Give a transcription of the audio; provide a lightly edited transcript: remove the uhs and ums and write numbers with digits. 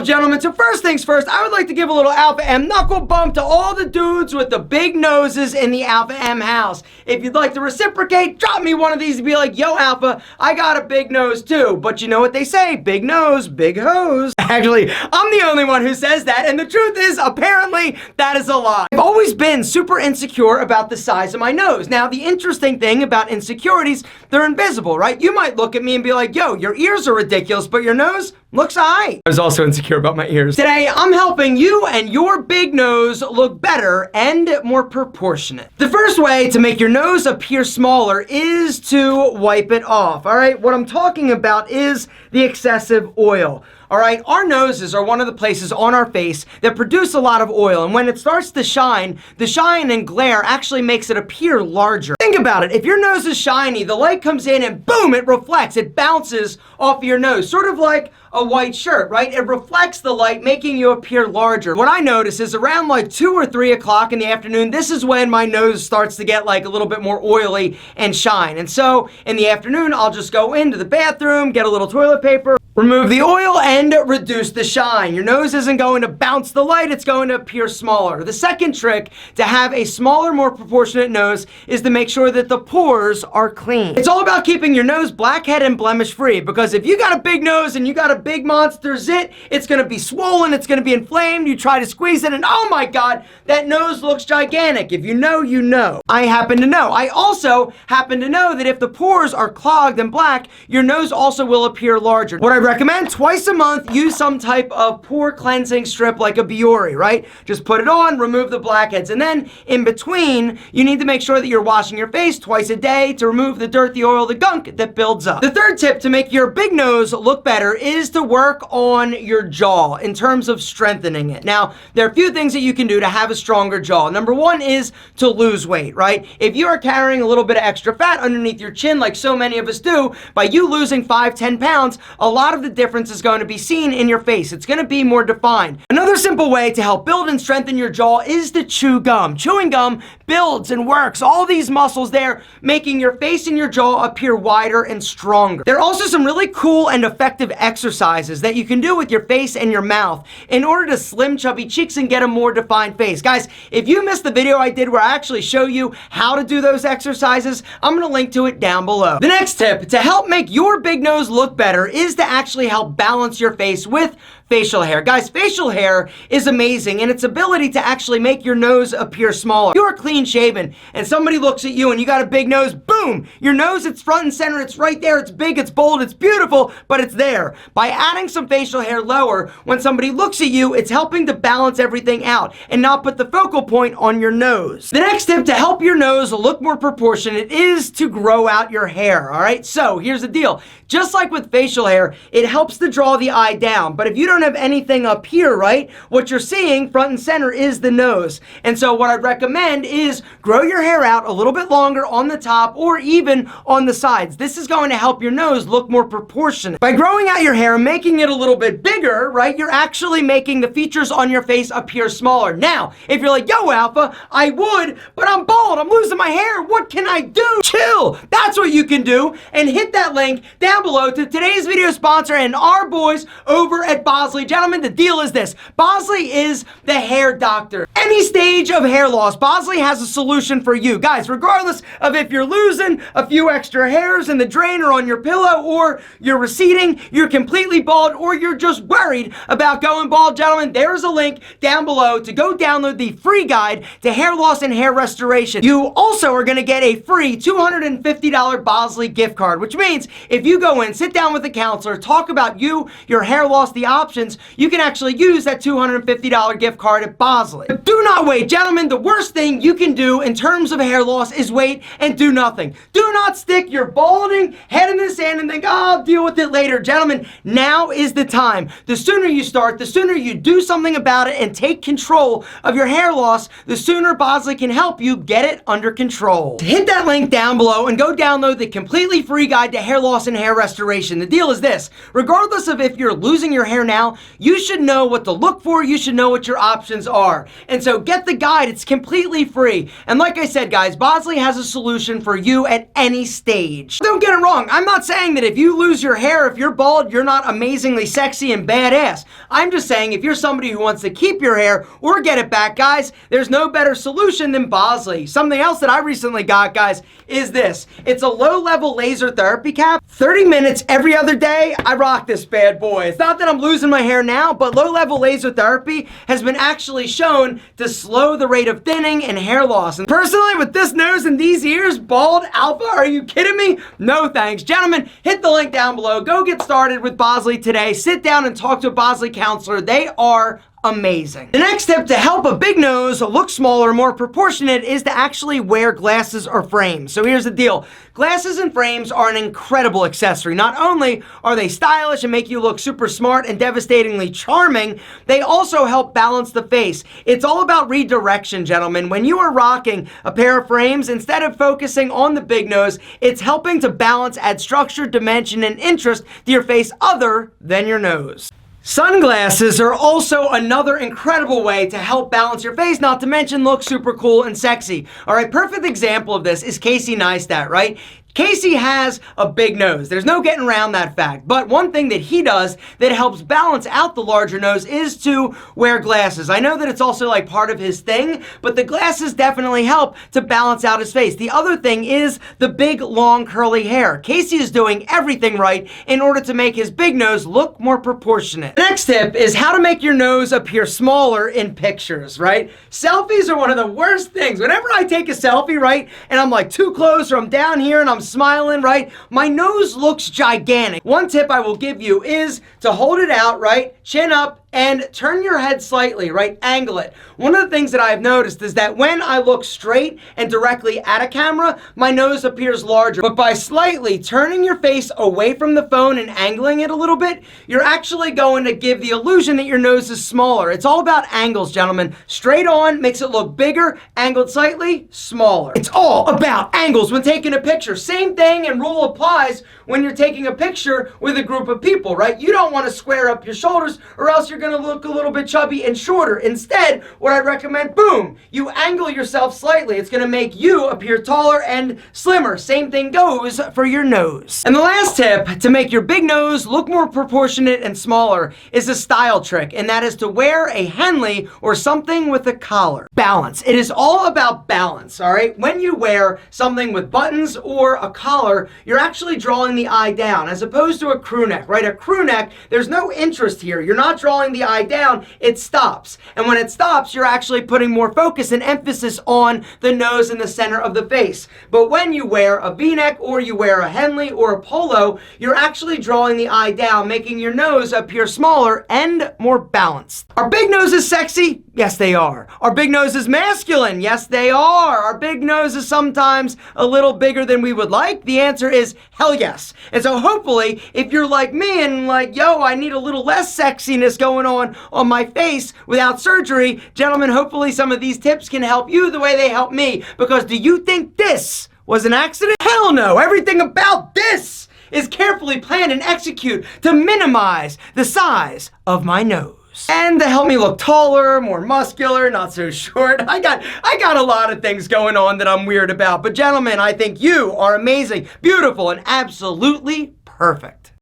gentlemen, so first things first, I would like to give a little Alpha M knuckle bump to all the dudes with the big noses in the Alpha M house. If you'd like to reciprocate, drop me one of these and be like, yo, Alpha, I got a big nose too. But you know what they say, big nose, big hose. Actually, I'm the only one who says that, and the truth is, apparently, that is a lie. I've always been super insecure about the size of my nose. Now, the interesting thing about insecurities, they're invisible, right? You might look at me and be like, yo, your ears are ridiculous, but your nose looks alright. I was also insecure about my ears. Today, I'm helping you and your big nose look better and more proportionate. The first way to make your nose appear smaller is to wipe it off, alright? What I'm talking about is the excessive oil. Alright, our noses are one of the places on our face that produce a lot of oil, and when it starts to shine, the shine and glare actually makes it appear larger. Think about it, if your nose is shiny, the light comes in and boom, it reflects, it bounces off your nose, sort of like a white shirt, right? It reflects the light, making you appear larger. What I notice is around like 2 or 3 o'clock in the afternoon, this is when my nose starts to get like a little bit more oily and shine. And so in the afternoon, I'll just go into the bathroom, get a little toilet paper, remove the oil, and reduce the shine. Your nose isn't going to bounce the light, it's going to appear smaller. The second trick to have a smaller, more proportionate nose is to make sure that the pores are clean. It's all about keeping your nose blackhead and blemish free, because if you got a big nose and you got a big monster zit, it's gonna be swollen, it's gonna be inflamed, you try to squeeze it, and oh my god, that nose looks gigantic. If you know, you know. I happen to know. I also happen to know that if the pores are clogged and black, your nose also will appear larger. What I recommend, twice a month, use some type of pore cleansing strip like a Biore, right? Just put it on, remove the blackheads, and then in between, you need to make sure that you're washing your face twice a day to remove the dirt, the oil, the gunk that builds up. The third tip to make your big nose look better is to work on your jaw in terms of strengthening it. Now, there are a few things that you can do to have a stronger jaw. Number one is to lose weight, right? If you are carrying a little bit of extra fat underneath your chin, like so many of us do, by you losing 5-10 pounds, a lot of the difference is going to be seen in your face. It's going to be more defined. Another simple way to help build and strengthen your jaw is to chew gum. Chewing gum builds and works all these muscles there, making your face and your jaw appear wider and stronger. There are also some really cool and effective exercises that you can do with your face and your mouth in order to slim chubby cheeks and get a more defined face. Guys, if you missed the video I did where I actually show you how to do those exercises, I'm going to link to it down below. The next tip to help make your big nose look better is to actually help balance your face with facial hair. Guys, facial hair is amazing in its ability to actually make your nose appear smaller. If you're clean shaven and somebody looks at you and you got a big nose, boom, your nose, it's front and center, it's right there, it's big, it's bold, it's beautiful, but it's there. By adding some facial hair lower, when somebody looks at you, it's helping to balance everything out and not put the focal point on your nose. The next tip to help your nose look more proportionate is to grow out your hair, all right? So here's the deal. Just like with facial hair, it helps to draw the eye down, but if you don't have anything up here, right, what you're seeing front and center is the nose. And so what I'd recommend is grow your hair out a little bit longer on the top or even on the sides. This is going to help your nose look more proportionate. By growing out your hair and making it a little bit bigger, right, you're actually making the features on your face appear smaller. Now, if you're like, yo, Alpha, I would, but I'm bald, I'm losing my hair, what can I do? Chill, that's what you can do, and hit that link down below to today's video sponsor and our boys over at Bosley. Gentlemen, the deal is this. Bosley is the hair doctor. Any stage of hair loss, Bosley has a solution for you. Guys, regardless of if you're losing a few extra hairs in the drain or on your pillow, or you're receding, you're completely bald, or you're just worried about going bald, gentlemen, there's a link down below to go download the free guide to hair loss and hair restoration. You also are going to get a free $250 Bosley gift card, which means if you go in, sit down with a counselor, talk about you, your hair loss, the options, you can actually use that $250 gift card at Bosley. But do not wait, gentlemen. The worst thing you can do in terms of hair loss is wait and do nothing. Do not stick your balding head in the sand and think, oh, I'll deal with it later. Gentlemen, now is the time. The sooner you start, the sooner you do something about it and take control of your hair loss, the sooner Bosley can help you get it under control. Hit that link down below and go download the completely free guide to hair loss and hair restoration. The deal is this. Regardless of if you're losing your hair now now, you should know what to look for. You should know what your options are. And so get the guide. It's completely free. And like I said, guys, Bosley has a solution for you at any stage. Don't get it wrong. I'm not saying that if you lose your hair, if you're bald, you're not amazingly sexy and badass. I'm just saying if you're somebody who wants to keep your hair or get it back, guys, there's no better solution than Bosley. Something else that I recently got, guys, is this. It's a low-level laser therapy cap. 30 minutes every other day, I rock this bad boy. It's not that I'm losing my hair now, but low-level laser therapy has been actually shown to slow the rate of thinning and hair loss. And personally, with this nose and these ears, bald alpha, are you kidding me? No thanks. Gentlemen, hit the link down below. Go get started with Bosley today. Sit down and talk to a Bosley counselor. They are amazing. The next tip to help a big nose look smaller, more proportionate, is to actually wear glasses or frames. So here's the deal. Glasses and frames are an incredible accessory. Not only are they stylish and make you look super smart and devastatingly charming, they also help balance the face. It's all about redirection, gentlemen. When you are rocking a pair of frames, instead of focusing on the big nose, it's helping to balance, add structure, dimension, and interest to your face other than your nose. Sunglasses are also another incredible way to help balance your face, not to mention look super cool and sexy. All right, perfect example of this is Casey Neistat, right? Casey has a big nose. There's no getting around that fact. But one thing that he does that helps balance out the larger nose is to wear glasses. I know that it's also like part of his thing, but the glasses definitely help to balance out his face. The other thing is the big, long, curly hair. Casey is doing everything right in order to make his big nose look more proportionate. The next tip is how to make your nose appear smaller in pictures, right? Selfies are one of the worst things. Whenever I take a selfie, right, and I'm like too close or I'm down here and I'm smiling, right, my nose looks gigantic. One tip I will give you is to hold it out, right, chin up, and turn your head slightly, right? Angle it. One of the things that I've noticed is that when I look straight and directly at a camera, my nose appears larger. But by slightly turning your face away from the phone and angling it a little bit, you're actually going to give the illusion that your nose is smaller. It's all about angles, gentlemen. Straight on makes it look bigger, angled slightly, smaller. It's all about angles when taking a picture. Same thing and rule applies when you're taking a picture with a group of people, right? You don't want to square up your shoulders or else you're going to look a little bit chubby and shorter. Instead, what I recommend, boom, you angle yourself slightly. It's going to make you appear taller and slimmer. Same thing goes for your nose. And the last tip to make your big nose look more proportionate and smaller is a style trick, and that is to wear a Henley or something with a collar. Balance. It is all about balance, all right? When you wear something with buttons or a collar, you're actually drawing the eye down as opposed to a crew neck, right? A crew neck, there's no interest here. You're not drawing the eye down, it stops. And when it stops, you're actually putting more focus and emphasis on the nose and the center of the face. But when you wear a V-neck or you wear a Henley or a polo, you're actually drawing the eye down, making your nose appear smaller and more balanced. Are big noses sexy? Yes, they are. Are big noses masculine? Yes, they are. Are big noses sometimes a little bigger than we would like? The answer is hell yes. And so hopefully, if you're like me and like, yo, I need a little less sexiness going on my face without surgery, gentlemen, hopefully some of these tips can help you the way they help me. Because do you think this was an accident? Hell no. Everything about this is carefully planned and executed to minimize the size of my nose. And to help me look taller, more muscular, not so short. I got a lot of things going on that I'm weird about. But gentlemen, I think you are amazing, beautiful, and absolutely perfect.